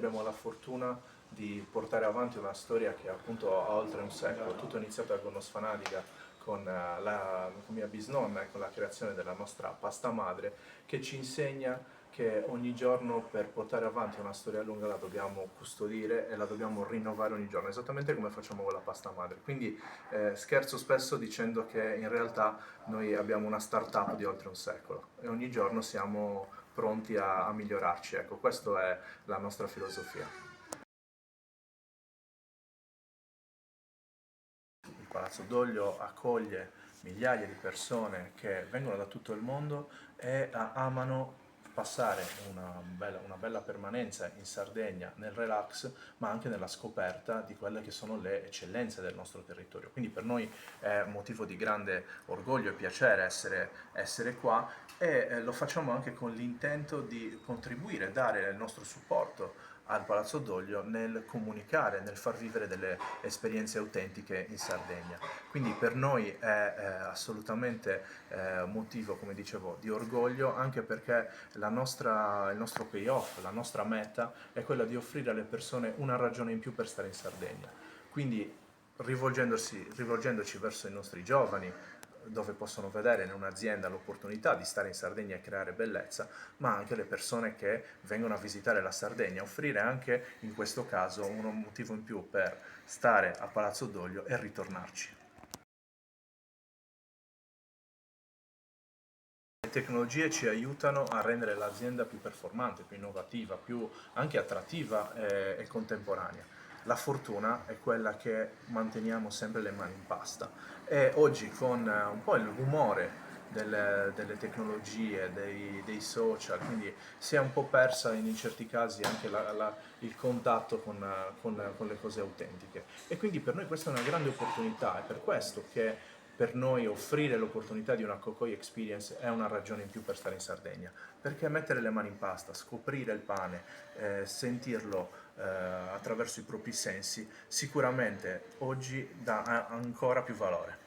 abbiamo la fortuna di portare avanti una storia che appunto ha oltre un secolo. Tutto è iniziato a Gonosfanadica con mia bisnonna e con la creazione della nostra pasta madre, che ci insegna che ogni giorno per portare avanti una storia lunga la dobbiamo custodire e la dobbiamo rinnovare ogni giorno, esattamente come facciamo con la pasta madre. Quindi scherzo spesso dicendo che in realtà noi abbiamo una startup di oltre un secolo e ogni giorno siamo pronti a migliorarci. Ecco, questa è la nostra filosofia. Il Palazzo Doglio accoglie migliaia di persone che vengono da tutto il mondo e amano passare una bella permanenza in Sardegna nel relax, ma anche nella scoperta di quelle che sono le eccellenze del nostro territorio. Quindi per noi è motivo di grande orgoglio e piacere essere qua e lo facciamo anche con l'intento di contribuire, dare il nostro supporto al Palazzo Doglio nel comunicare, nel far vivere delle esperienze autentiche in Sardegna. Quindi per noi è assolutamente motivo, come dicevo, di orgoglio, anche perché il nostro payoff, la nostra meta è quella di offrire alle persone una ragione in più per stare in Sardegna. Quindi rivolgendoci verso i nostri giovani, dove possono vedere in un'azienda l'opportunità di stare in Sardegna e creare bellezza, ma anche le persone che vengono a visitare la Sardegna, offrire anche in questo caso un motivo in più per stare a Palazzo Doglio e ritornarci. Le tecnologie ci aiutano a rendere l'azienda più performante, più innovativa, più anche attrattiva e contemporanea. La fortuna è quella che manteniamo sempre le mani in pasta e oggi con un po' il rumore delle tecnologie, dei social, quindi si è un po' persa in certi casi anche il contatto con le cose autentiche. E quindi per noi questa è una grande opportunità, è per questo che per noi offrire l'opportunità di una Cocoi Experience è una ragione in più per stare in Sardegna, perché mettere le mani in pasta, scoprire il pane, sentirlo attraverso i propri sensi, sicuramente oggi dà ancora più valore.